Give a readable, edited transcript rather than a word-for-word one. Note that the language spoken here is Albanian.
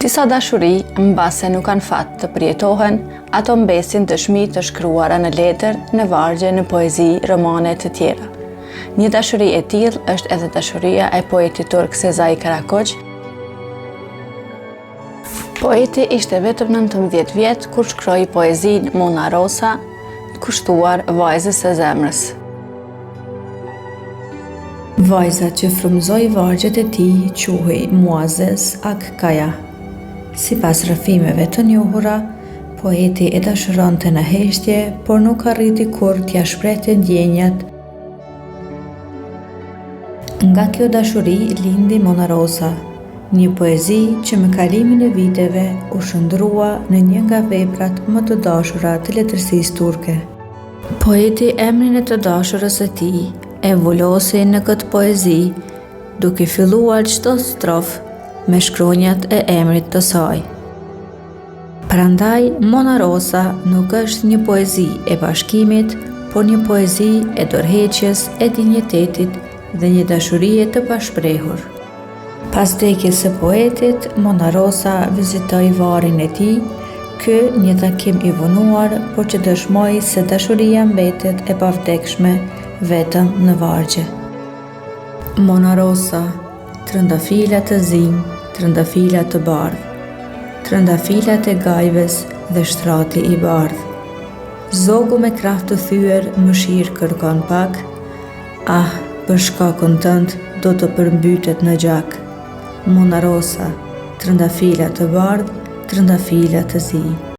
Disa dashuri, mbase nuk kanë fat të përjetohen, ato mbesin dëshmi të shkruara në letër, në vargje, në poezi, romane të tjera. Një dashuri e tillë është edhe dashuria e poetit turk Sezai Karakoç. Poeti ishte vetëm 19 vjet kur shkroi poezinë Mona Rosa, kushtuar vajzës së zemrës. Vajza që frymëzoi vargjet e tij quhej Muazzez Akkaya. Sipas rrëfimeve të njohura, poeti e dashuronte në heshtje, por nuk arriti kurrë t'ia shprehte ndjenjat. Nga kjo dashuri lindi Mona Rosa, një poezi që me kalimin e viteve u shndrua në një nga veprat më të dashura të letërsisë turke. Poeti emrin e të dashurës së tij e vullosi në këtë poezi, duke filluar çdo strofë me shkronjat e emrit të saj. Prandaj, Mona Rosa nuk është një poezi e bashkimit, por një poezi e dorëheqjes, e dinjitetit dhe një dashurie të pashprehur. Pas vdekjes së poetit, Mona Rosa vizitoi varrin e tij, ky një takim i vonuar, por që dëshmoi se dashuria mbetet e pavdekshme vetëm në vargje. Mona Rosa, trëndafilat të zinj, trëndafilat të bardh, trëndafilat e gajves dhe shtrati i bardh. Zogu me krah të thyer mëshirë kërkon pak, për shkakun tënd do të përmbytet në gjak. Mona Rosa, trëndafilat të bardh, trëndafilat të zinj.